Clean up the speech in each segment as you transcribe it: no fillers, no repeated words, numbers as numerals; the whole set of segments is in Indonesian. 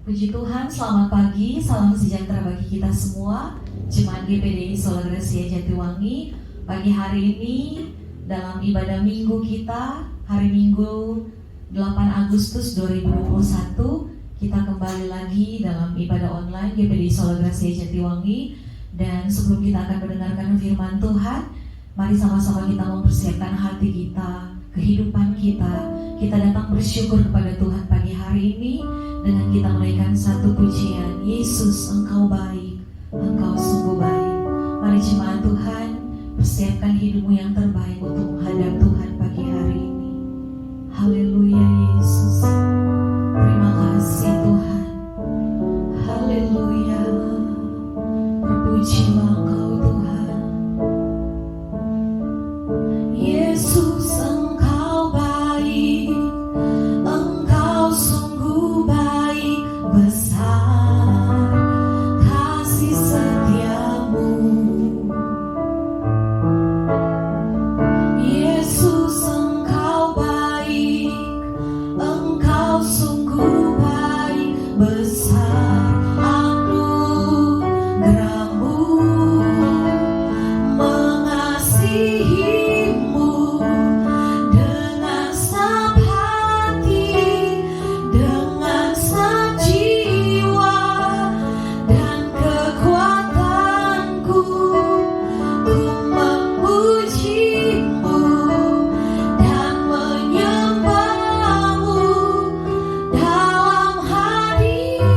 Puji Tuhan, selamat pagi, salam sejahtera bagi kita semua. Jemaat GPDI Sola Gracia Jatiwangi, pagi hari ini dalam ibadah minggu kita, hari Minggu 8 Agustus 2021, kita kembali lagi dalam ibadah online GPDI Sola Gracia Jatiwangi. Dan sebelum kita akan mendengarkan firman Tuhan, mari sama-sama kita mempersiapkan hati kita, kehidupan kita. Kita datang bersyukur kepada Tuhan pagi hari ini dengan kita menaikkan satu pujian, Yesus Engkau baik, Engkau sungguh baik. Mari jemaat Tuhan, persiapkan hidupmu yang terbaik untuk menghadap Tuhan pagi hari ini. Haleluya Yesus, terima kasih Tuhan. Haleluya, terpujilah Engkau Tuhan. Yesus Engkau baik, Engkau sungguh baik, besar kasih setiamu. Yesus Engkau baik, Engkau sungguh baik, besar anugerahmu, mengasihimu dengan segenap hati, dengan sejiwa dan kekuatanku. Ku memujimu dan menyembahmu dalam hadirat-Mu.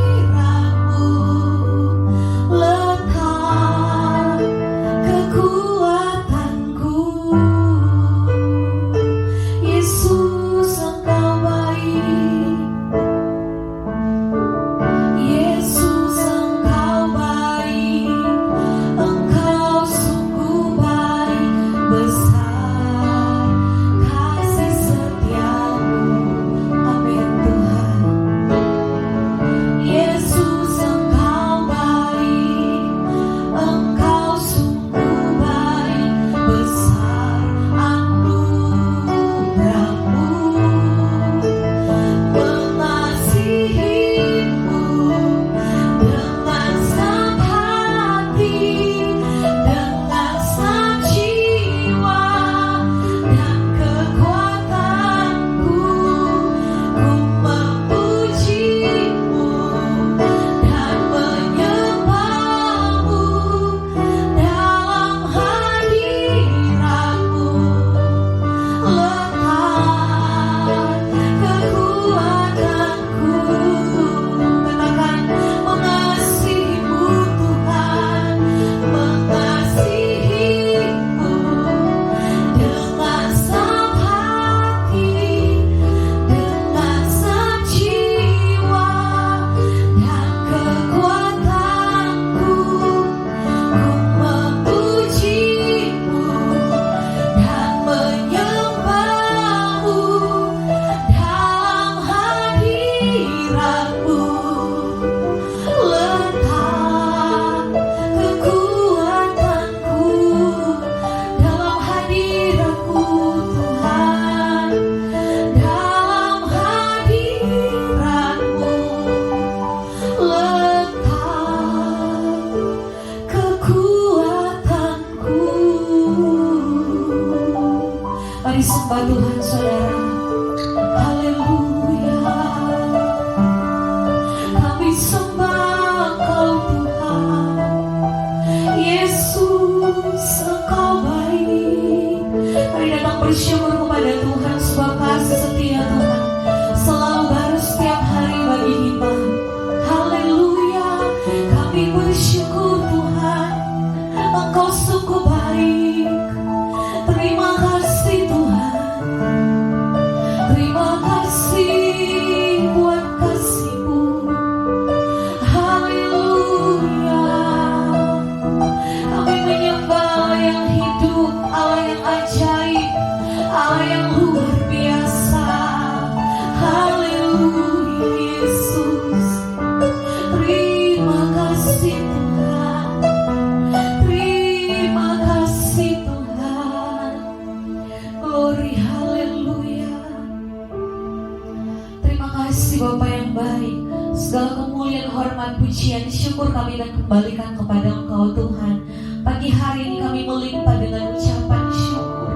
kemuliaan, hormat, pujian, syukur kami dan kembalikan kepada Engkau Tuhan. Pagi hari ini kami melimpah dengan ucapan syukur.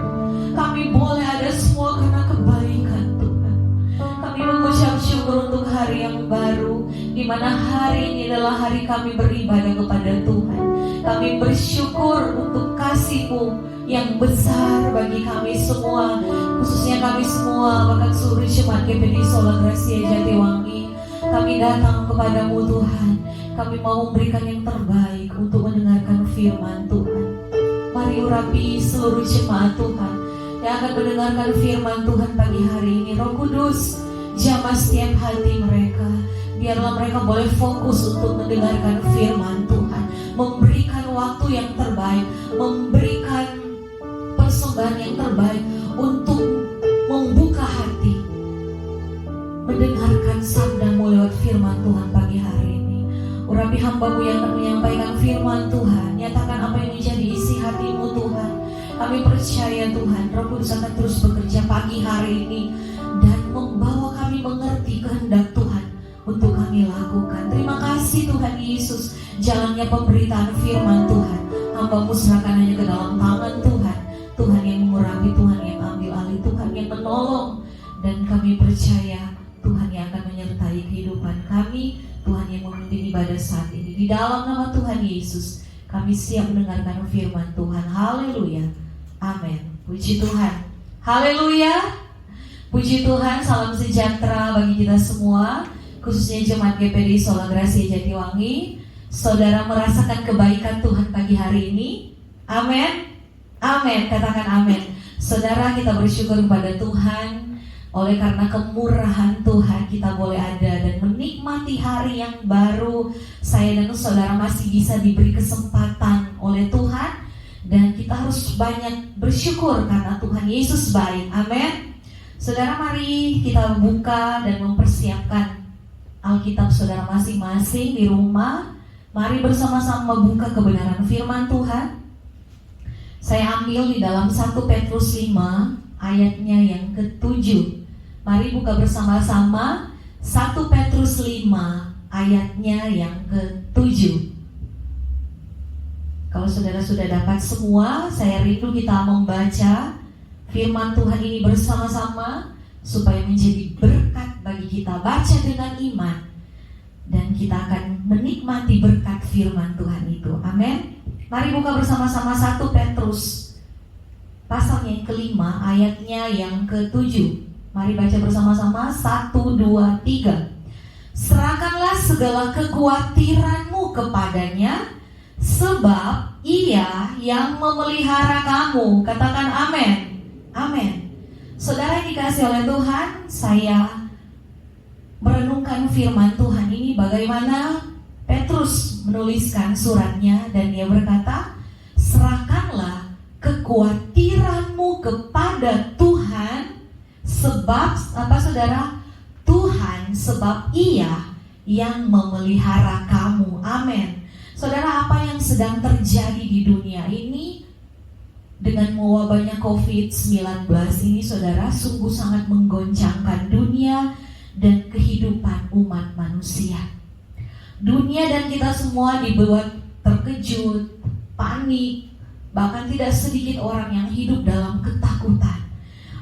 Kami boleh ada semua karena kebaikan Tuhan. Kami mengucap syukur untuk hari yang baru, di mana hari ini adalah hari kami beribadah kepada Tuhan. Kami bersyukur untuk kasih-Mu yang besar bagi kami semua, khususnya kami semua, bahkan seluruh jemaat GPD Sola Gracia Jatiwangi. Kami datang kepadamu Tuhan. Kami mau memberikan yang terbaik untuk mendengarkan firman Tuhan. Mari urapi seluruh jemaat Tuhan yang akan mendengarkan firman Tuhan pagi hari ini. Roh Kudus, jamah setiap hati mereka. Biarlah mereka boleh fokus untuk mendengarkan firman Tuhan, memberikan waktu yang terbaik, memberikan persembahan yang terbaik untuk membuka hati, mendengarkan sabda-Mu lewat firman Tuhan pagi hari ini. Urapi hamba-Mu yang akan menyampaikan firman Tuhan. Nyatakan apa yang menjadi isi hati-Mu Tuhan. Kami percaya Tuhan, Roh Kudus akan terus bekerja pagi hari ini dan membawa kami mengerti kehendak Tuhan untuk kami lakukan. Terima kasih Tuhan Yesus. Jalannya pemberitaan firman Tuhan, hamba-Mu serahkan hanya ke dalam tangan Tuhan. Tuhan yang mengurapi, Tuhan yang ambil alih, Tuhan yang menolong. Dan kami percaya Tuhan yang akan menyertai kehidupan kami, Tuhan yang memimpin ibadah saat ini. Di dalam nama Tuhan Yesus, kami siap mendengarkan firman Tuhan. Haleluya. Amin. Puji Tuhan. Haleluya. Puji Tuhan. Salam sejahtera bagi kita semua, khususnya jemaat GPD Sola Gracia Jatiwangi. Saudara merasakan kebaikan Tuhan pagi hari ini? Amin. Amin. Katakan amin. Saudara, kita bersyukur kepada Tuhan. Oleh karena kemurahan Tuhan, kita boleh ada dan menikmati hari yang baru. Saya dan saudara masih bisa diberi kesempatan oleh Tuhan. Dan kita harus banyak bersyukur karena Tuhan Yesus baik. Amin. Saudara, mari kita buka dan mempersiapkan Alkitab saudara masing-masing di rumah. Mari bersama-sama buka kebenaran firman Tuhan. Saya ambil di dalam 1 Petrus 5 ayatnya yang ke-7. Mari buka bersama-sama 1 Petrus 5 ayatnya yang ke-7. Kalau saudara sudah dapat semua, saya rindu kita membaca firman Tuhan ini bersama-sama supaya menjadi berkat bagi kita. Baca dengan iman dan kita akan menikmati berkat firman Tuhan itu. Amin. Mari buka bersama-sama 1 Petrus pasalnya yang kelima ayatnya yang ke-7. Mari baca bersama-sama 1, 2, 3. Serahkanlah segala kekhawatiranmu kepadanya, sebab Ia yang memelihara kamu. Katakan amin. Amin. Saudara yang dikasihi oleh Tuhan, saya merenungkan firman Tuhan ini bagaimana Petrus menuliskan suratnya dan dia berkata, serahkanlah kekhawatiranmu kepada Tuhan, sebab apa saudara? Tuhan, sebab Ia yang memelihara kamu. Amin. Saudara, apa yang sedang terjadi di dunia ini dengan mewabahnya COVID-19 ini, saudara, sungguh sangat menggoncangkan dunia dan kehidupan umat manusia. Dunia dan kita semua dibuat terkejut, panik, bahkan tidak sedikit orang yang hidup dalam ketakutan.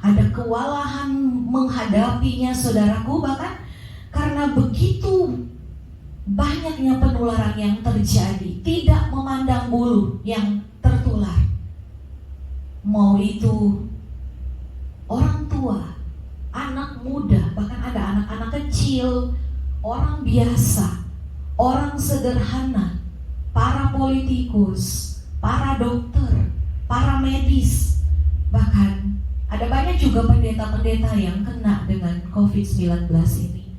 Ada kewalahan menghadapinya, saudaraku, bahkan karena begitu banyaknya penularan yang terjadi, tidak memandang bulu yang tertular. Mau itu orang tua, anak muda, bahkan ada anak-anak kecil, orang biasa, orang sederhana, para politikus, para dokter, para medis, bahkan ada banyak juga pendeta-pendeta yang kena dengan COVID-19 ini.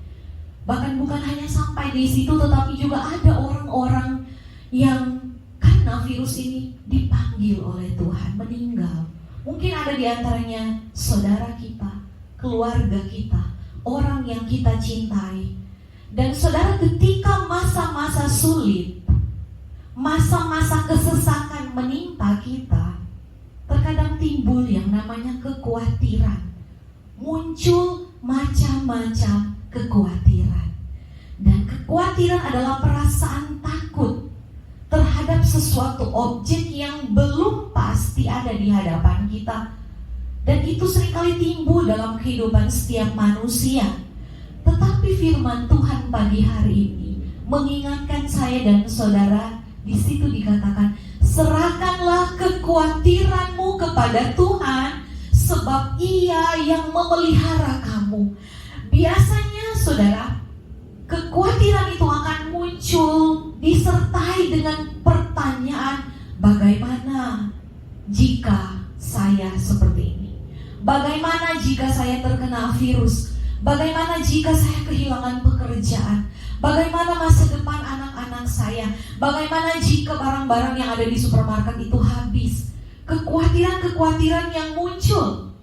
Bahkan bukan hanya sampai di situ, tetapi juga ada orang-orang yang karena virus ini dipanggil oleh Tuhan meninggal. Mungkin ada di antaranya saudara kita, keluarga kita, orang yang kita cintai. Dan saudara, ketika masa-masa sulit, masa-masa kesesakan menimpa kita, terkadang timbul yang namanya kekhawatiran. Muncul macam-macam kekhawatiran. Dan kekhawatiran adalah perasaan takut terhadap sesuatu objek yang belum pasti ada di hadapan kita. Dan itu seringkali timbul dalam kehidupan setiap manusia. Tetapi firman Tuhan pagi hari ini mengingatkan saya dan saudara, di situ dikatakan, serahkanlah kekhawatiranmu kepada Tuhan, sebab Ia yang memelihara kamu. Biasanya saudara, kekhawatiran itu akan muncul disertai dengan pertanyaan, bagaimana jika saya seperti ini? Bagaimana jika saya terkena virus? Bagaimana jika saya kehilangan pekerjaan? Bagaimana masa depan anak-anak saya? Bagaimana jika barang-barang yang ada di supermarket itu habis? Kekhawatiran-kekhawatiran yang muncul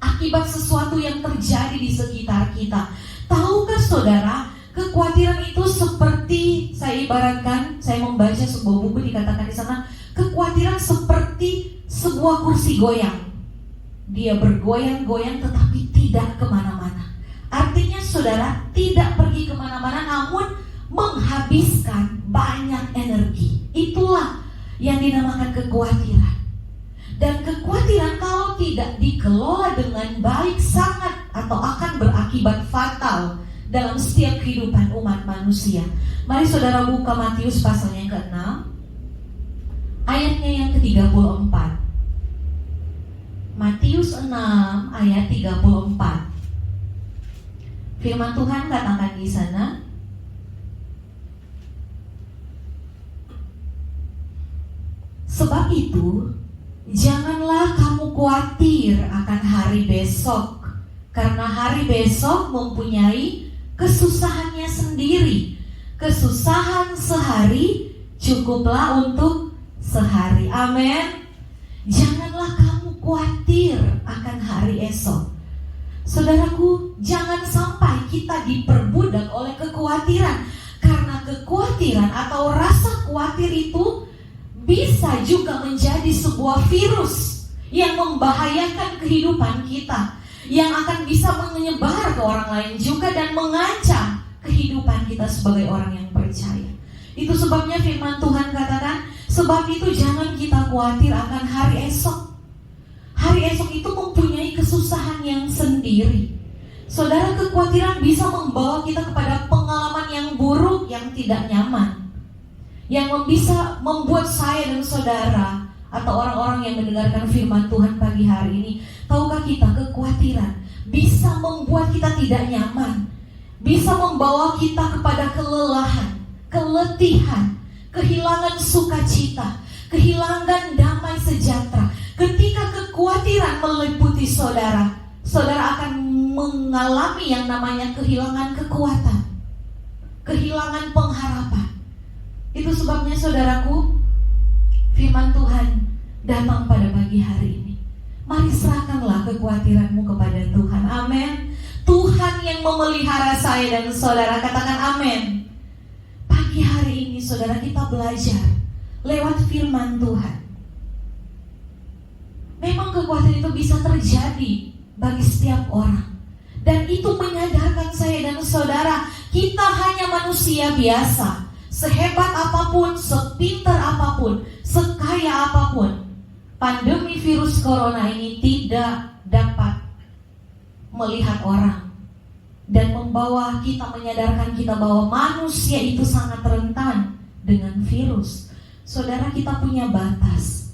akibat sesuatu yang terjadi di sekitar kita. Tahukah saudara, kekhawatiran itu seperti, saya ibaratkan, saya membaca sebuah buku dikatakan di sana, kekhawatiran seperti sebuah kursi goyang. Dia bergoyang-goyang tetapi tidak kemana-mana. Artinya saudara tidak pergi kemana-mana, namun menghabiskan banyak energi. Itulah yang dinamakan kekhawatiran. Dan kekhawatiran kalau tidak dikelola dengan baik sangat atau akan berakibat fatal dalam setiap kehidupan umat manusia. Mari saudara buka Matius pasal yang ke-6, ayatnya yang ke-34. Matius 6 ayat 34. Firman Tuhan katakan di sana, sebab itu janganlah kamu khawatir akan hari besok, karena hari besok mempunyai kesusahannya sendiri. Kesusahan sehari cukuplah untuk sehari. Amin. Janganlah kamu khawatir akan hari esok. Saudaraku, jangan sampai kita diperbudak oleh kekhawatiran. Karena kekhawatiran atau rasa khawatir itu bisa juga menjadi sebuah virus yang membahayakan kehidupan kita, yang akan bisa menyebar ke orang lain juga dan mengancam kehidupan kita sebagai orang yang percaya. Itu sebabnya firman Tuhan katakan, sebab itu jangan kita khawatir akan hari esok. Hari esok itu mempunyai kesusahan yang sendiri. Saudara, kekhawatiran bisa membawa kita kepada pengalaman yang buruk, yang tidak nyaman, yang bisa membuat saya dan saudara atau orang-orang yang mendengarkan firman Tuhan pagi hari ini, tahukah kita kekhawatiran bisa membuat kita tidak nyaman, bisa membawa kita kepada kelelahan, keletihan, kehilangan sukacita, kehilangan damai sejahtera. Ketika kekhawatiran meliputi saudara, saudara akan mengalami yang namanya kehilangan kekuatan, kehilangan pengharapan. Itu sebabnya saudaraku, firman Tuhan datang pada pagi hari ini. Mari serahkanlah kekhawatiranmu kepada Tuhan. Amin. Tuhan yang memelihara saya dan saudara, katakan amin. Pagi hari ini saudara, kita belajar lewat firman Tuhan. Memang kekhawatiran itu bisa terjadi bagi setiap orang. Dan itu menyadarkan saya dan saudara, kita hanya manusia biasa. Sehebat apapun, sepintar apapun, sekaya apapun, pandemi virus corona ini tidak dapat melihat orang dan membawa kita, menyadarkan kita bahwa manusia itu sangat rentan dengan virus. Saudara, kita punya batas.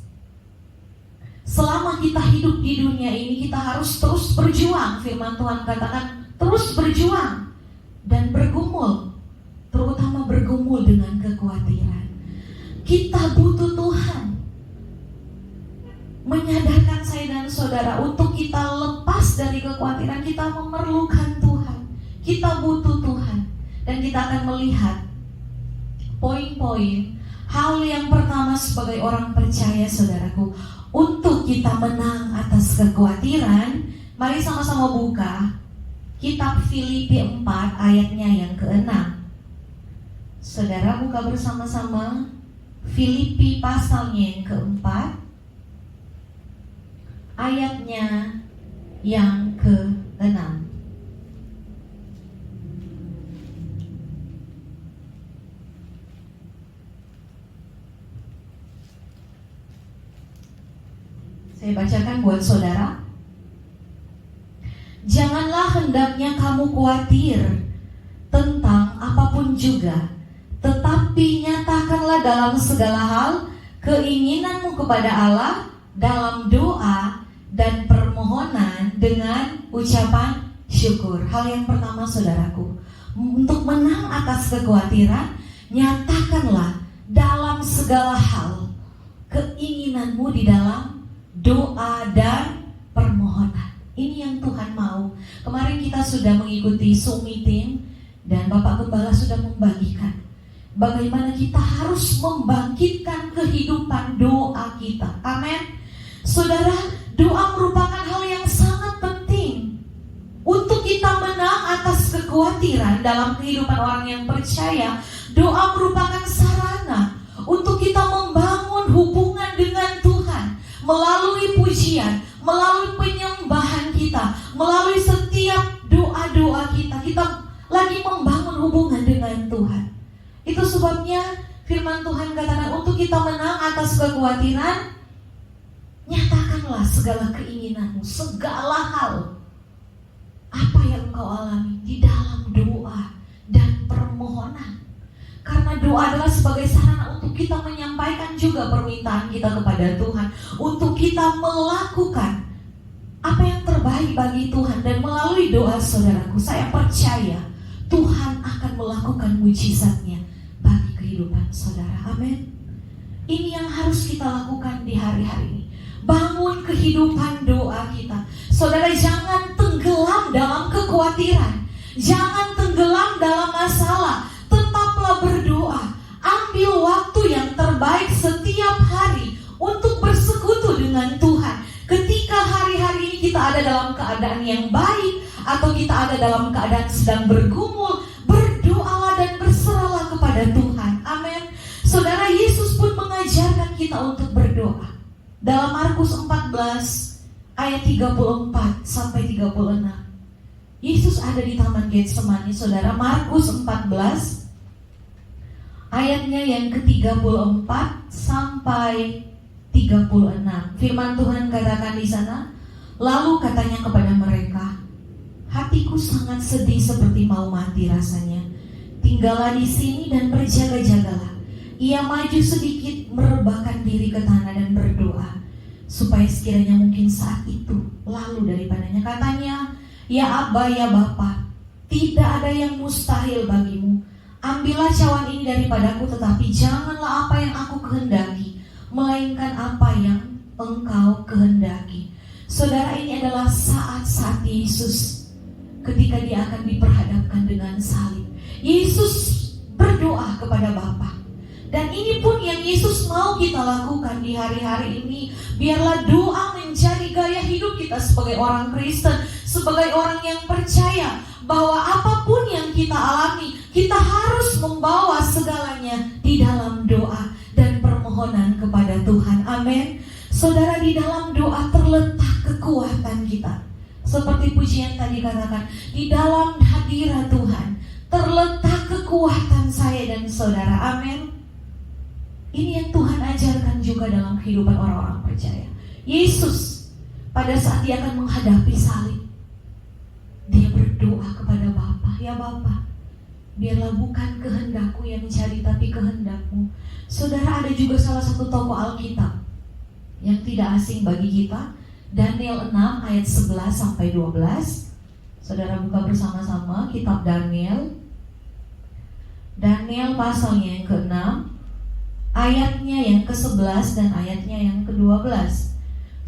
Selama kita hidup di dunia ini, kita harus terus berjuang. Firman Tuhan katakan terus berjuang dan bergumul, terutama bergumul dengan kekhawatiran. Kita butuh Tuhan menyadarkan saya dan saudara untuk kita lepas dari kekhawatiran. Kita memerlukan Tuhan, kita butuh Tuhan. Dan kita akan melihat poin-poin hal yang pertama sebagai orang percaya, saudaraku, untuk kita menang atas kekhawatiran. Mari sama-sama buka kitab Filipi 4 ayatnya yang ke-6. Saudara buka bersama-sama Filipi pasalnya yang ke-4 ayatnya yang ke-6. Saya bacakan buat saudara. Janganlah hendaknya kamu khawatir tentang apapun juga, tetapi nyatakanlah dalam segala hal keinginanmu kepada Allah dalam doa dan permohonan dengan ucapan syukur. Hal yang pertama saudaraku, untuk menang atas kekhawatiran, nyatakanlah dalam segala hal keinginanmu di dalam doa dan permohonan. Ini yang Tuhan mau. Kemarin kita sudah mengikuti Zoom meeting dan Bapak Gembala sudah membagikan bagaimana kita harus membangkitkan kehidupan doa kita. Amin. Saudara, doa merupakan hal yang sangat penting untuk kita menang atas kekhawatiran dalam kehidupan orang yang percaya. Doa merupakan sarana untuk kita membangun hubungan dengan Tuhan melalui pujian, melalui penyembahan kita, melalui setiap doa-doa kita. Kita lagi membangun hubungan dengan Tuhan. Itu sebabnya firman Tuhan katakan untuk kita menang atas kekhawatiran, nyatakanlah segala keinginanmu, segala hal apa yang engkau alami di dalam doa dan permohonan. Karena doa adalah sebagai sarana untuk kita menyampaikan juga permintaan kita kepada Tuhan, untuk kita melakukan apa yang terbaik bagi Tuhan. Dan melalui doa saudaraku, saya percaya Tuhan akan melakukan mujizatnya bagi kehidupan saudara. Amin. Ini yang harus kita lakukan di hari-hari ini. Bangun kehidupan doa kita. Saudara, jangan tenggelam dalam kekhawatiran, jangan tenggelam dalam masalah. Tetaplah berdoa. Ambil waktu yang terbaik setiap hari untuk bersekutu dengan Tuhan. Ketika hari-hari ini kita ada dalam keadaan yang baik atau kita ada dalam keadaan sedang bergumul, berdoalah dan berserahlah kepada Tuhan. Amin. Saudara, Yesus pun mengajarkan kita untuk berdoa. Dalam Markus 14 ayat 34 sampai 36. Yesus ada di Taman Getsemani, saudara. Markus 14 ayatnya yang ke-34 sampai 36. Firman Tuhan katakan di sana, lalu katanya kepada mereka, hatiku sangat sedih seperti mau mati rasanya. Tinggallah di sini dan berjaga-jagalah. Ia maju sedikit, merebahkan diri ke tanah dan berdoa, supaya sekiranya mungkin saat itu lalu daripadanya. Katanya, ya Abba, ya Bapa, tidak ada yang mustahil bagimu. Ambillah cawan ini daripadaku, tetapi janganlah apa yang aku kehendaki, melainkan apa yang engkau kehendaki. Saudara, ini adalah saat-saat Yesus ketika dia akan diperhadapkan dengan salib. Yesus berdoa kepada Bapa. Dan ini pun yang Yesus mau kita lakukan di hari-hari ini. Biarlah doa menjadi gaya hidup kita sebagai orang Kristen, sebagai orang yang percaya bahwa apapun yang kita alami, kita harus membawa segalanya di dalam doa dan permohonan kepada Tuhan. Amin. Saudara, di dalam doa terletak kekuatan kita. Seperti pujian tadi katakan, di dalam hadirat Tuhan terletak kekuatan saya dan saudara. Amin. Ini yang Tuhan ajarkan juga dalam kehidupan orang-orang percaya. Yesus pada saat dia akan menghadapi salib, dia berdoa kepada Bapa, ya Bapa, biarlah bukan kehendakku yang jadi, tapi kehendakmu. Saudara, ada juga salah satu tokoh Alkitab yang tidak asing bagi kita, Daniel 6 ayat 11 sampai 12. Saudara buka bersama-sama kitab Daniel. Daniel pasalnya yang ke-6, ayatnya yang ke-11 dan ayatnya yang ke-12.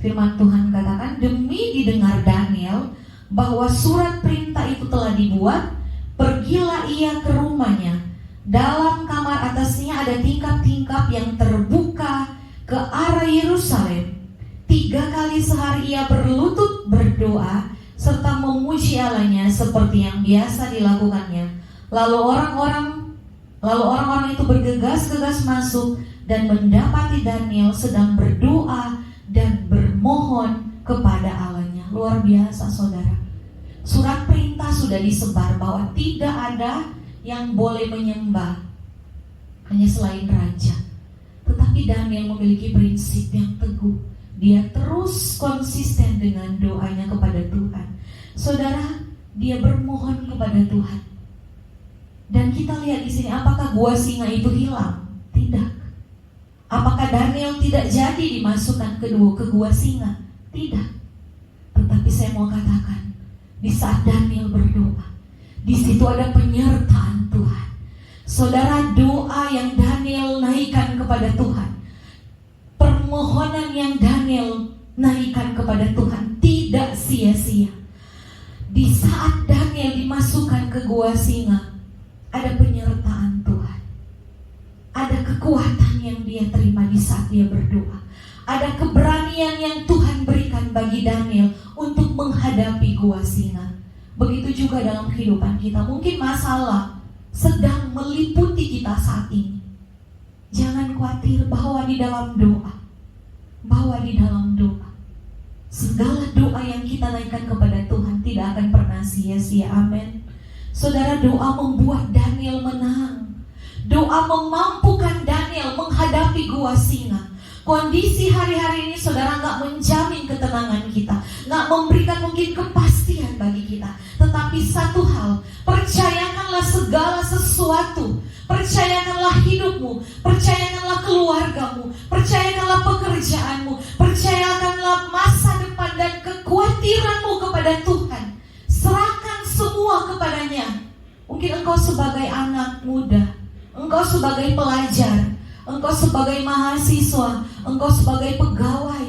Firman Tuhan katakan, demi didengar Daniel bahwa surat perintah itu telah dibuat, pergilah ia ke rumahnya. Dalam kamar atasnya ada tingkap-tingkap yang terbuka ke arah Yerusalem. 3 kali sehari ia berlutut berdoa serta memuji Allahnya seperti yang biasa dilakukannya. Lalu orang-orang itu bergegas-gegas masuk dan mendapati Daniel sedang berdoa dan bermohon kepada Allahnya. Luar biasa, saudara. Surat perintah sudah disebar bahwa tidak ada yang boleh menyembah hanya selain raja. Tetapi Daniel memiliki prinsip yang teguh. dia terus konsisten dengan doanya kepada Tuhan. Saudara, dia bermohon kepada Tuhan. Dan kita lihat di sini, apakah gua singa itu hilang? Tidak. Apakah Daniel tidak jadi dimasukkan ke gua singa? Tidak. Tetapi saya mau katakan, di saat Daniel berdoa, di situ ada penyertaan Tuhan. Saudara, doa yang Daniel naikkan kepada Tuhan, permohonan yang Daniel naikkan kepada Tuhan tidak sia-sia. Di saat Daniel dimasukkan ke gua singa, ada penyertaan Tuhan. Ada kekuatan yang dia terima di saat dia berdoa. Ada keberanian yang Tuhan berikan bagi Daniel untuk menghadapi gua singa. Begitu juga dalam kehidupan kita. Mungkin masalah sedang meliputi kita saat ini. Jangan khawatir, bahwa di dalam doa, segala doa yang kita naikkan kepada Tuhan tidak akan pernah sia-sia. Amin. Saudara, doa membuat Daniel menang. Doa memampukan Daniel menghadapi gua singa. Kondisi hari-hari ini, saudara, gak menjamin ketenangan kita, gak memberikan mungkin kepastian bagi kita. Tetapi satu hal, percayakanlah segala sesuatu. Percayakanlah hidupmu, percayakanlah keluargamu, percayakanlah pekerjaanmu, percayakanlah masa depan dan kekhawatiranmu kepada Tuhan. Serahkan semua kepadanya. Mungkin engkau sebagai anak muda, engkau sebagai pelajar, engkau sebagai mahasiswa, engkau sebagai pegawai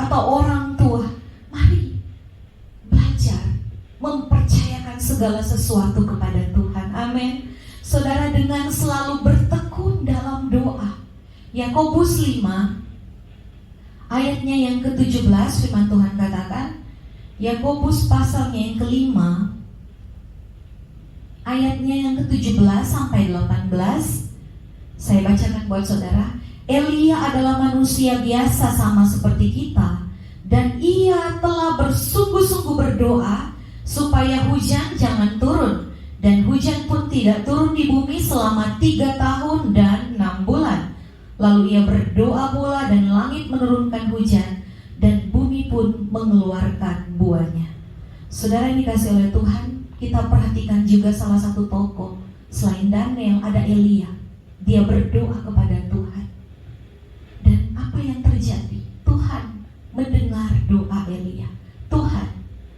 atau orang tua, mari belajar mempercayakan segala sesuatu kepada Tuhan. Amin. Saudara, dengan selalu bertekun dalam doa. Yakobus 5 ayatnya yang ke-17, firman Tuhan katakan, Yakobus pasalnya yang ke-5 ayatnya yang ke-17 sampai 18. Saya bacakan buat saudara. Elia adalah manusia biasa sama seperti kita, dan ia telah bersungguh-sungguh berdoa supaya hujan jangan turun. Dan hujan pun tidak turun di bumi selama 3 tahun dan 6 bulan. Lalu ia berdoa pula dan langit menurunkan hujan, dan bumi pun mengeluarkan buahnya. Saudara yang dikasihi oleh Tuhan, kita perhatikan juga salah satu tokoh selain Daniel, ada Elia. Dia berdoa kepada Tuhan. Dan apa yang terjadi? Tuhan mendengar doa Elia. Tuhan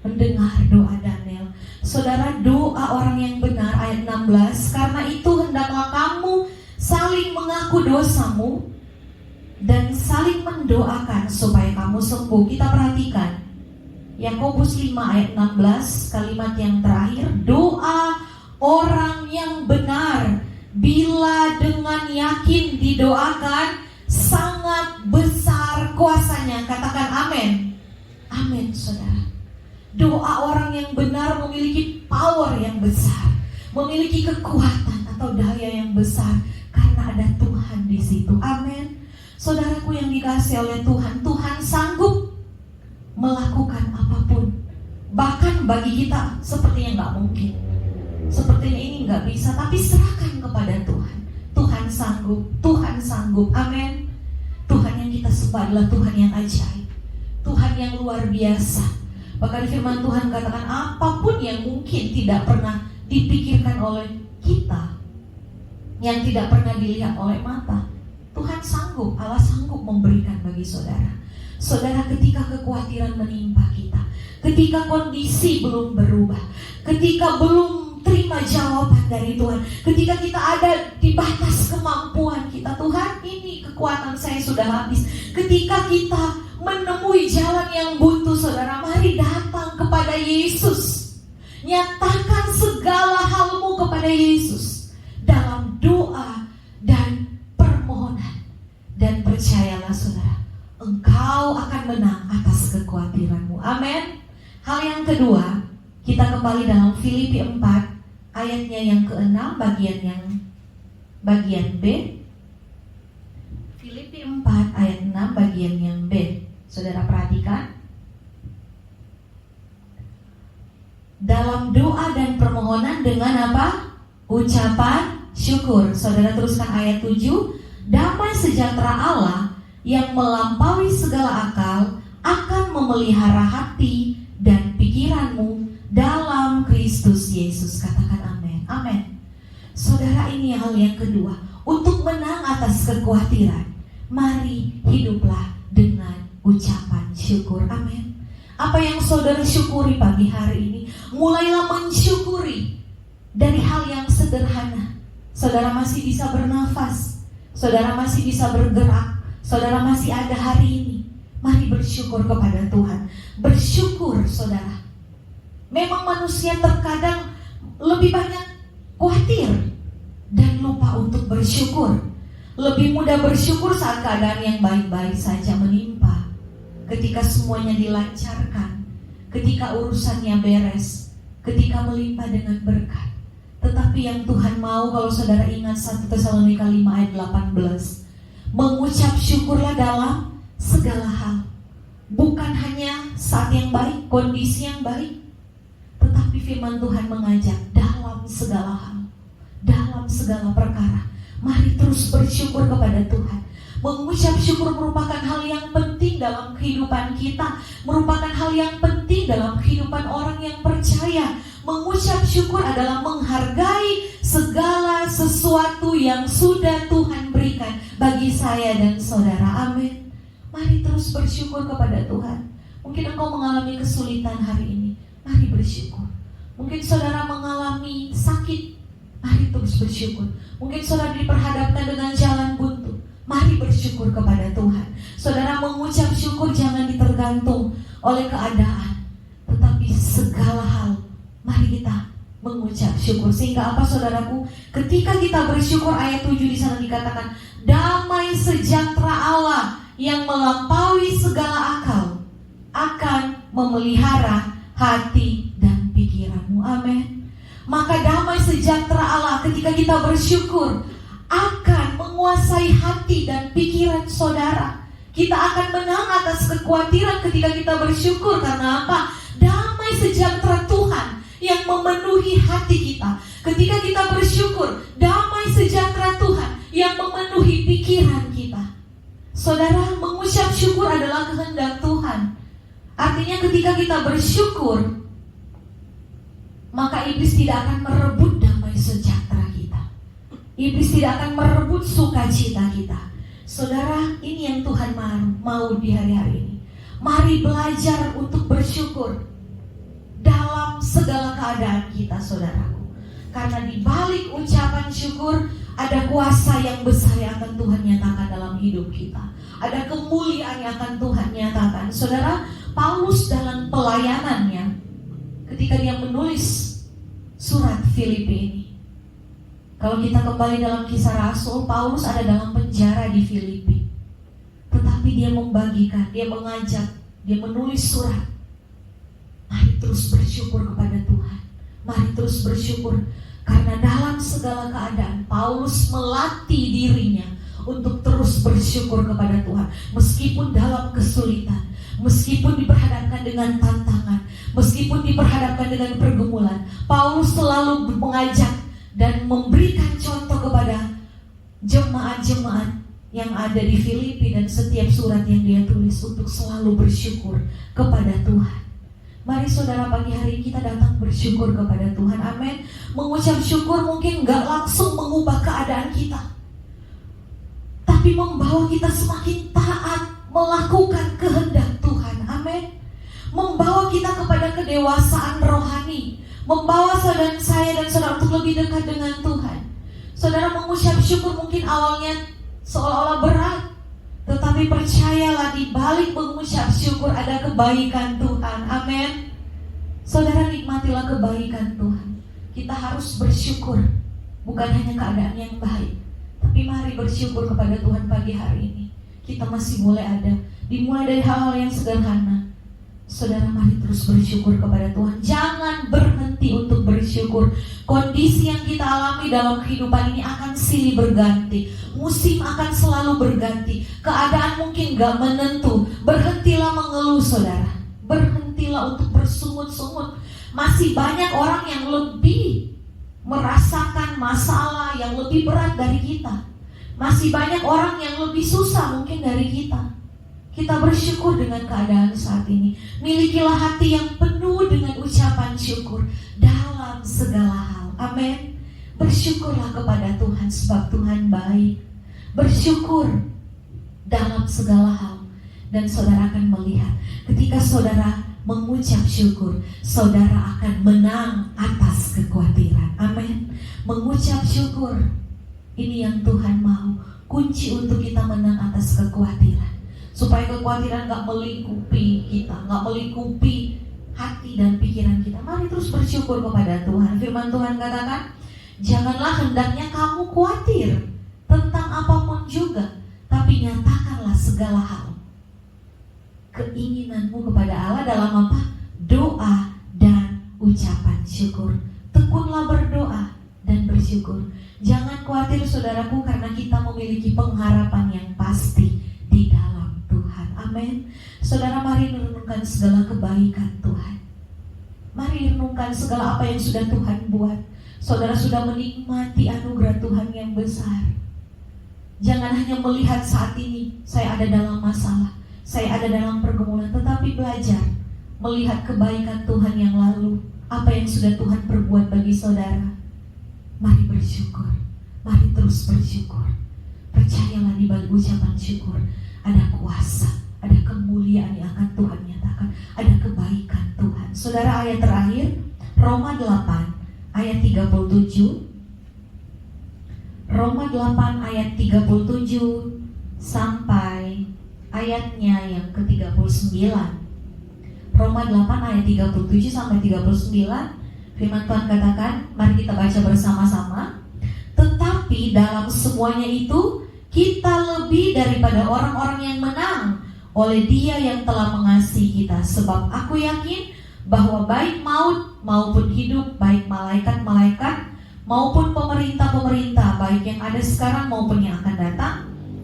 mendengar doa Daniel. Saudara, doa orang yang benar, ayat 16, karena itu hendaklah kamu saling mengaku dosamu dan saling mendoakan supaya kamu sembuh. Kita perhatikan Yakobus 5 ayat 16, kalimat yang terakhir, doa orang yang benar bila dengan yakin didoakan sangat besar kuasanya. Katakan amin. Amin, saudara. Doa orang yang benar memiliki power yang besar, memiliki kekuatan atau daya yang besar karena ada Tuhan di situ. Amin. Saudaraku yang dikasihi oleh Tuhan, Tuhan sanggup melakukan apapun. Bahkan bagi kita sepertinya nggak mungkin, sepertinya ini nggak bisa, tapi serahkan kepada Tuhan. Tuhan sanggup, Tuhan sanggup. Amin. Tuhan yang kita sembah adalah Tuhan yang ajaib, Tuhan yang luar biasa. Bahkan firman Tuhan katakan apapun yang mungkin tidak pernah dipikirkan oleh kita, yang tidak pernah dilihat oleh mata, Tuhan sanggup, Allah sanggup memberikan bagi saudara. Saudara, ketika kekhawatiran menimpa kita, ketika kondisi belum berubah, ketika belum terima jawaban dari Tuhan, ketika kita ada di batas kemampuan kita, Tuhan ini kekuatan saya sudah habis. Ketika kita menemui jalan yang buntu, saudara, mari datang kepada Yesus. Nyatakan segala halmu kepada Yesus dalam doa dan permohonan. Dan percayalah saudara, engkau akan menang atas kekhawatiranmu. Amin. Hal yang kedua, kita kembali dalam Filipi 4 ayatnya yang ke-6, bagian B. Filipi 4 ayat 6 bagian yang B. Saudara perhatikan. Dalam doa dan permohonan dengan apa? Ucapan syukur. Saudara teruskan ayat 7. Damai sejahtera Allah yang melampaui segala akal akan memelihara hati dan pikiranmu dalam Kristus Yesus. Katakan amin. Amin. Saudara, ini hal yang kedua. Untuk menang atas kekhawatiran, mari hiduplah dengan ucapan syukur. Amin. Apa yang saudara syukuri pagi hari ini? Mulailah mensyukuri dari hal yang sederhana. Saudara masih bisa bernafas, saudara masih bisa bergerak, saudara masih ada hari ini. Mari bersyukur kepada Tuhan. Bersyukur, saudara. Memang manusia terkadang lebih banyak khawatir dan lupa untuk bersyukur. Lebih mudah bersyukur saat keadaan yang baik-baik saja menimpa. Ketika semuanya dilancarkan, ketika urusannya beres, ketika melimpah dengan berkat. Tetapi yang Tuhan mau, kalau saudara ingat 1 Tesalonika 5 ayat 18, mengucap syukurlah dalam segala hal. Bukan hanya saat yang baik, kondisi yang baik, tetapi firman Tuhan mengajak dalam segala hal, dalam segala perkara. Mari terus bersyukur kepada Tuhan. Mengucap syukur merupakan hal yang penting dalam kehidupan kita, merupakan hal yang penting dalam kehidupan orang yang percaya. Mengucap syukur adalah menghargai segala sesuatu yang sudah Tuhan berikan bagi saya dan saudara. Amin. Mari terus bersyukur kepada Tuhan. Mungkin engkau mengalami kesulitan hari ini, mari bersyukur. Mungkin saudara mengalami sakit, mari terus bersyukur. Mungkin saudara diperhadapkan dengan jalan buntu, mari bersyukur kepada Tuhan. Saudara mengucap syukur jangan ditergantung oleh keadaan, tetapi segala hal mari kita mengucap syukur. Sehingga apa, saudaraku? Ketika kita bersyukur, ayat 7 di sana dikatakan, damai sejahtera Allah yang melampaui segala akal akan memelihara hati dan pikiranmu. Amin. Maka damai sejahtera Allah ketika kita bersyukur akan menguasai hati dan pikiran saudara. Kita akan menang atas kekhawatiran ketika kita bersyukur. Karena apa? Damai sejahtera Tuhan yang memenuhi hati kita. Ketika kita bersyukur, damai sejahtera Tuhan yang memenuhi pikiran kita. Saudara, mengucap syukur adalah kehendak Tuhan. Artinya ketika kita bersyukur, maka iblis tidak akan merebut damai sejahtera kita. Iblis tidak akan merebut sukacita kita. Saudara, ini yang Tuhan mau di hari-hari ini. Mari belajar untuk bersyukur dalam segala keadaan kita, saudaraku. Karena di balik ucapan syukur ada kuasa yang besar yang akan Tuhan nyatakan dalam hidup kita. Ada kemuliaan yang akan Tuhan nyatakan. Saudara, Paulus dalam pelayanannya, ketika dia menulis surat Filipi ini, kalau kita kembali dalam Kisah Rasul, Paulus ada dalam penjara di Filipi. Tetapi dia membagikan, dia mengajak, dia menulis surat. Mari terus bersyukur kepada Tuhan. Mari terus bersyukur. Karena dalam segala keadaan Paulus melatih dirinya untuk terus bersyukur kepada Tuhan. Meskipun dalam kesulitan, meskipun diperhadapkan dengan tantangan, meskipun diperhadapkan dengan pergumulan, Paulus selalu mengajak dan memberikan contoh kepada jemaat-jemaat yang ada di Filipi dan setiap surat yang dia tulis untuk selalu bersyukur kepada Tuhan. Mari saudara, pagi hari kita datang bersyukur kepada Tuhan. Amin. Mengucap syukur mungkin gak langsung mengubah keadaan kita, tapi membawa kita semakin taat melakukan kehendak Tuhan. Amin. Membawa kita kepada kedewasaan rohani, membawa saudara saya dan saudara untuk lebih dekat dengan Tuhan. Saudara, mengucap syukur mungkin awalnya seolah-olah berat, tetapi percayalah di balik mengucap syukur ada kebaikan Tuhan. Amin. Saudara, nikmatilah kebaikan Tuhan. Kita harus bersyukur, bukan hanya keadaan yang baik, tapi mari bersyukur kepada Tuhan pagi hari ini. Kita masih boleh ada, dimulai dari hal-hal yang sederhana. Saudara, mari terus bersyukur kepada Tuhan. Jangan berhenti untuk bersyukur. Kondisi yang kita alami dalam kehidupan ini akan silih berganti. Musim akan selalu berganti. Keadaan mungkin gak menentu. Berhentilah mengeluh, saudara. Berhentilah untuk bersungut-sungut. Masih banyak orang yang lebih merasakan masalah yang lebih berat dari kita. Masih banyak orang yang lebih susah mungkin dari kita. Kita bersyukur dengan keadaan saat ini. Milikilah hati yang penuh dengan ucapan syukur dalam segala hal. Amin. Bersyukurlah kepada Tuhan sebab Tuhan baik. Bersyukur dalam segala hal. Dan saudara akan melihat ketika saudara mengucap syukur, saudara akan menang atas kekhawatiran. Amin. Mengucap syukur, ini yang Tuhan mau. Kunci untuk kita menang atas kekhawatiran, supaya kekhawatiran gak melingkupi kita, gak melingkupi hati dan pikiran kita. Mari terus bersyukur kepada Tuhan. Firman Tuhan katakan, janganlah hendaknya kamu khawatir tentang apapun juga, tapi nyatakanlah segala hal keinginanmu kepada Allah dalam apa? Doa dan ucapan syukur. Tekunlah berdoa dan bersyukur. Jangan khawatir saudaraku, karena kita memiliki pengharapan yang pasti di dalam Tuhan. Amin. Saudara, mari renungkan segala kebaikan Tuhan. Mari renungkan segala apa yang sudah Tuhan buat. Saudara sudah menikmati anugerah Tuhan yang besar. Jangan hanya melihat saat ini saya ada dalam masalah, saya ada dalam pergumulan, tetapi belajar melihat kebaikan Tuhan yang lalu, apa yang sudah Tuhan perbuat bagi saudara. Mari bersyukur, mari terus bersyukur. Percayalah di balik ucapan syukur ada kuasa, ada kemuliaan yang akan Tuhan nyatakan, ada kebaikan Tuhan. Saudara, ayat terakhir Roma 8 ayat 37. Roma 8 ayat 37 sampai ayatnya yang ke-39. Roma 8 ayat 37 sampai 39. Firman Tuhan katakan, mari kita baca bersama-sama. Tetapi dalam semuanya itu kita lebih daripada orang-orang yang menang oleh Dia yang telah mengasihi kita. Sebab aku yakin bahwa baik maut maupun hidup, baik malaikat-malaikat maupun pemerintah-pemerintah, baik yang ada sekarang maupun yang akan datang,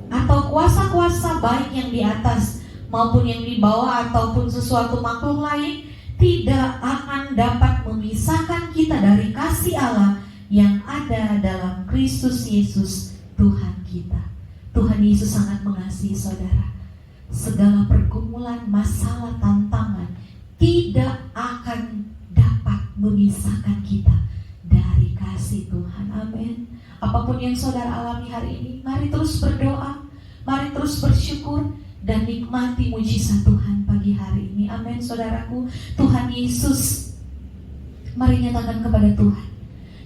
atau kuasa-kuasa baik yang di atas maupun yang di bawah, ataupun sesuatu makhluk lain, tidak akan dapat memisahkan kita dari kasih Allah yang ada dalam Kristus Yesus Tuhan kita. Tuhan Yesus sangat mengasihi saudara. Segala pergumulan, masalah, tantangan tidak akan dapat memisahkan kita dari kasih Tuhan. Amin. Apapun yang saudara alami hari ini, mari terus berdoa, mari terus bersyukur, dan nikmati mujizat Tuhan pagi hari ini. Amin, saudaraku. Tuhan Yesus, mari nyatakan kepada Tuhan,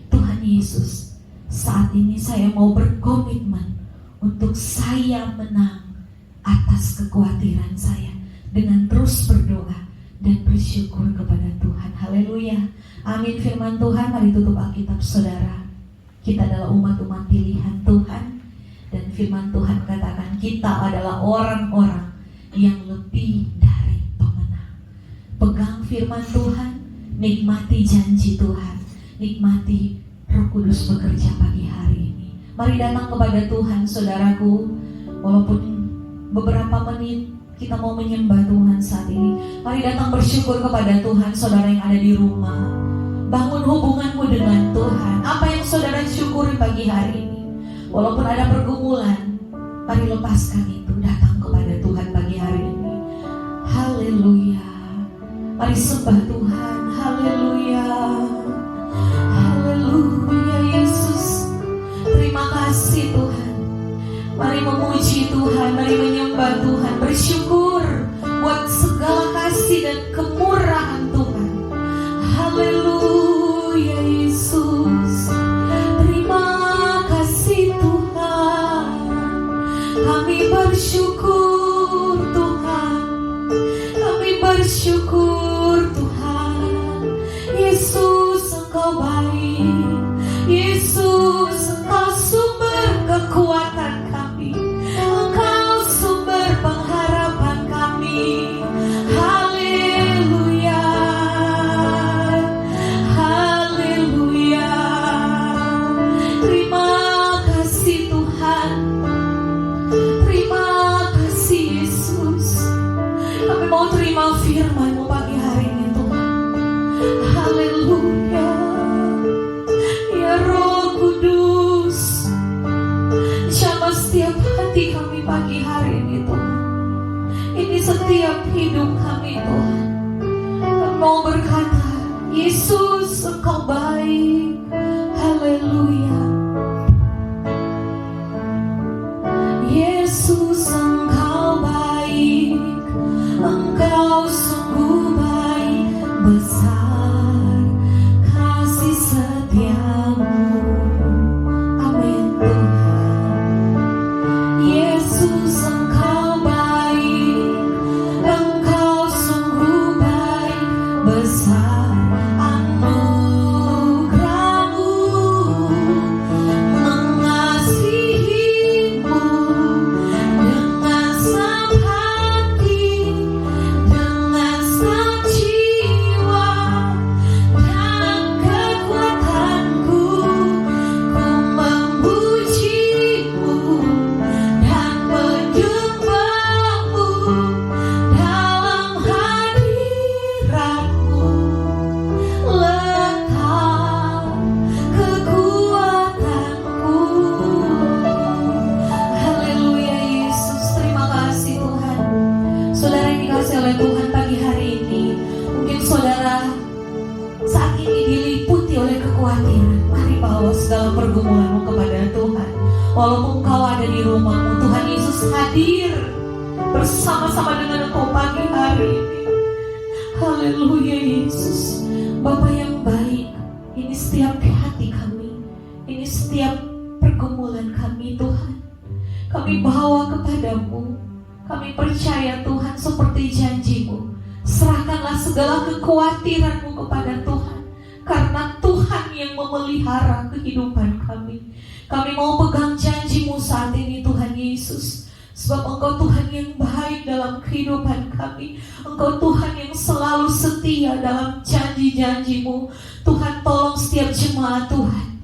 Tuhan Yesus, saat ini saya mau berkomitmen untuk saya menang atas kekhawatiran saya dengan terus berdoa dan bersyukur kepada Tuhan. Haleluya. Amin. Firman Tuhan, mari tutup Alkitab saudara. Kita adalah umat-umat pilihan Tuhan. Dan firman Tuhan katakan kita adalah orang-orang yang lebih dari pemenang. Pegang firman Tuhan, nikmati janji Tuhan, nikmati Roh Kudus bekerja pagi hari ini. Mari datang kepada Tuhan saudaraku. Walaupun beberapa menit kita mau menyembah Tuhan saat ini, mari datang bersyukur kepada Tuhan. Saudara yang ada di rumah, bangun hubunganmu dengan Tuhan. Apa yang saudara syukuri pagi hari ini? Walaupun ada pergumulan, mari lepaskan itu, datang kepada Tuhan pagi hari ini. Haleluya. Mari sembah Tuhan. Haleluya. Haleluya Yesus. Terima kasih Tuhan. Mari memuji Tuhan, mari menyembah Tuhan, bersyukur buat segala kasih dan kemurahan Tuhan. Haleluya Yesus. Kami bersyukur Tuhan, kami bersyukur Tuhan. Yesus Engkau baik, Yesus Engkau sumber kekuatan kami, Engkau sumber pengharapan kami. Haleluya, haleluya. Terima kasih Tuhan. Terima setiap hati kami pagi hari ini Tuhan. Ini setiap hidup kami Tuhan. Kami mau berkata, Yesus Engkau baik. Haleluya. Yesus Engkau baik, Engkau sungguh baik, besar kasih setiamu. Amin Tuhan. Yesus Engkau baik, Engkau sungguh baik, besar anugerahmu, mengasihimu dengan hati, dengan jiwa dan kekuatanku, ku memujimu dan menyembahmu dalam hadiratmu, letak kekuatanku. Haleluya Yesus, terima kasih Tuhan. Saudara yang dikasihi oleh Tuhan, pagi hari ini mungkin saudara saat ini diliputi oleh kekhawatiran. Mari bawa segala pergumulanmu kepada Tuhan. Walaupun kau ada di rumahmu, Tuhan Yesus hadir bersama-sama dengan engkau pagi hari ini. Haleluya Yesus, Bapa yang baik, ini setiap hati kami, ini setiap pergumulan kami Tuhan, kami bawa kepadamu. Kami percaya Tuhan seperti janji-Mu, serahkanlah segala kekhawatiran-Mu kepada Tuhan, karena Tuhan yang memelihara kehidupan kami. Kami mau pegang janji-Mu saat ini Tuhan Yesus, sebab Engkau Tuhan yang baik dalam kehidupan kami. Engkau Tuhan yang selalu setia dalam janji-janji-Mu. Tuhan, tolong setiap jemaat Tuhan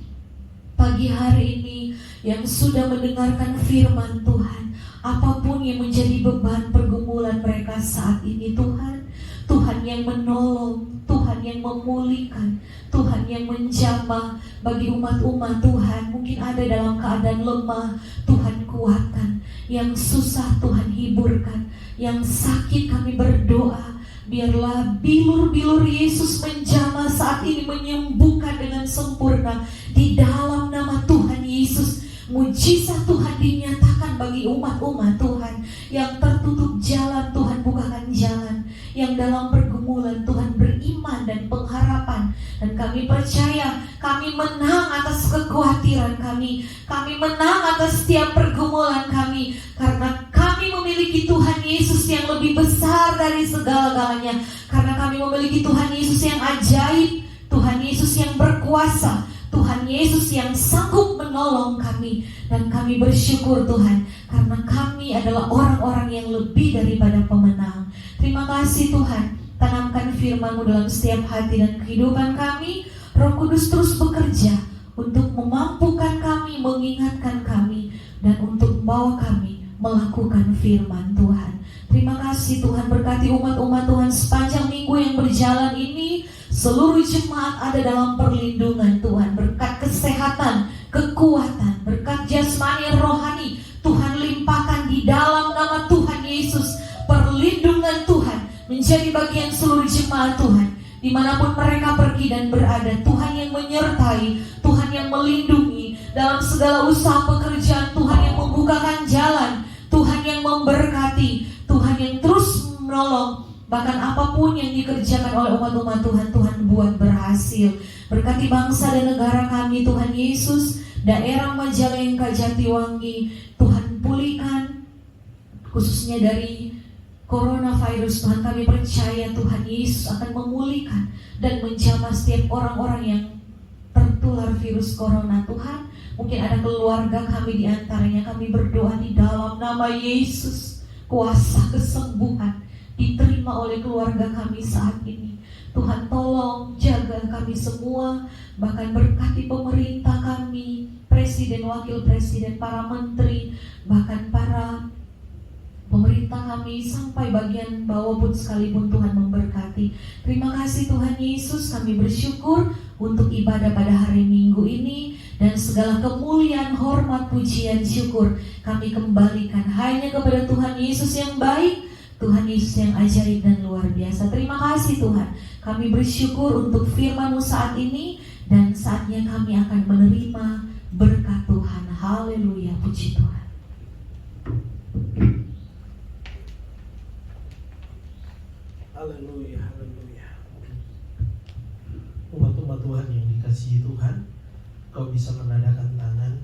pagi hari ini yang sudah mendengarkan firman Tuhan, apapun yang menjadi beban pergumulan mereka saat ini Tuhan, Tuhan yang menolong, Tuhan yang memulihkan, Tuhan yang menjamah bagi umat-umat Tuhan. Mungkin ada dalam keadaan lemah, Tuhan kuatkan. Yang susah Tuhan hiburkan. Yang sakit kami berdoa, biarlah bilur-bilur Yesus menjamah saat ini, menyembuhkan dengan sempurna di dalam nama Tuhan Yesus. Mujizat Tuhan dinyatakan bagi umat-umat Tuhan. Yang tertutup jalan, Tuhan bukakan jalan. Yang dalam pergumulan, Tuhan beriman dan pengharapan. Dan kami percaya kami menang atas kekhawatiran kami. Kami menang atas setiap pergumulan kami, karena kami memiliki Tuhan Yesus yang lebih besar dari segala-galanya. Karena kami memiliki Tuhan Yesus yang ajaib, Tuhan Yesus yang berkuasa, Tuhan Yesus yang sanggup menolong kami. Dan kami bersyukur Tuhan, karena kami adalah orang-orang yang lebih daripada pemenang. Terima kasih Tuhan, tanamkan firman-Mu dalam setiap hati dan kehidupan kami. Roh Kudus terus bekerja untuk memampukan kami, mengingatkan kami, dan untuk membawa kami melakukan firman Tuhan. Terima kasih Tuhan, berkati umat-umat Tuhan sepanjang minggu yang berjalan ini. Seluruh jemaat ada dalam perlindungan Tuhan. Berkat kesehatan, kekuatan, berkat jasmani, rohani, Tuhan limpahkan di dalam nama Tuhan Yesus. Perlindungan Tuhan menjadi bagian seluruh jemaat Tuhan, dimanapun mereka pergi dan berada. Tuhan yang menyertai, Tuhan yang melindungi dalam segala usaha pekerjaan. Tuhan yang membukakan jalan, Tuhan yang memberkati, Tuhan yang terus menolong. Bahkan apapun yang dikerjakan oleh umat-umat Tuhan, Tuhan buat berhasil. Berkati bangsa dan negara kami Tuhan Yesus, daerah Majalengka, Jatiwangi, Tuhan pulihkan, khususnya dari coronavirus. Tuhan, kami percaya Tuhan Yesus akan memulihkan dan menjamah setiap orang-orang yang tertular virus corona. Tuhan, mungkin ada keluarga kami di antaranya, kami berdoa di dalam nama Yesus, kuasa kesembuhan diterima oleh keluarga kami saat ini. Tuhan, tolong jaga kami semua, bahkan berkati pemerintah kami, presiden, wakil presiden, para menteri, bahkan para pemerintah kami sampai bagian bawah pun sekalipun. Tuhan memberkati. Terima kasih Tuhan Yesus, kami bersyukur untuk ibadah pada hari Minggu ini. Dan segala kemuliaan, hormat, pujian, syukur kami kembalikan hanya kepada Tuhan Yesus yang baik, Tuhan Yesus yang ajaib dan luar biasa. Terima kasih Tuhan. Kami bersyukur untuk firman-Mu saat ini, dan saatnya kami akan menerima berkat Tuhan. Haleluya, puji Tuhan. Haleluya, haleluya. Umat-umat Tuhan yang dikasihi Tuhan, kau bisa menadahkan tangan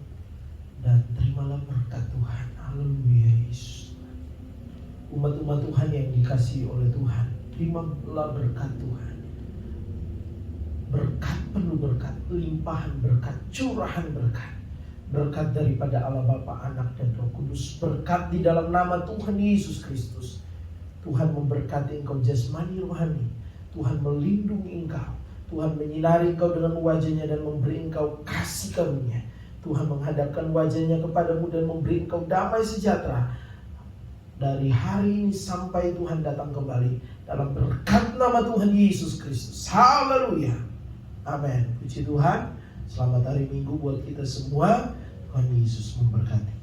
dan terimalah berkat Tuhan. Haleluya, Yesus. Umat-umat Tuhan yang dikasihi oleh Tuhan, terimalah berkat Tuhan. Berkat, penuh berkat, limpahan berkat, curahan berkat. Berkat daripada Allah Bapa, Anak, dan Roh Kudus. Berkat di dalam nama Tuhan Yesus Kristus. Tuhan memberkati engkau jasmani rohani. Tuhan melindungi engkau. Tuhan menyinari engkau dengan wajahnya dan memberi engkau kasih karunia. Tuhan menghadapkan wajahnya kepadamu dan memberi engkau damai sejahtera. Dari hari ini sampai Tuhan datang kembali. Dalam berkat nama Tuhan Yesus Kristus. Haleluya. Amin. Puji Tuhan. Selamat hari Minggu buat kita semua. Tuhan Yesus memberkati.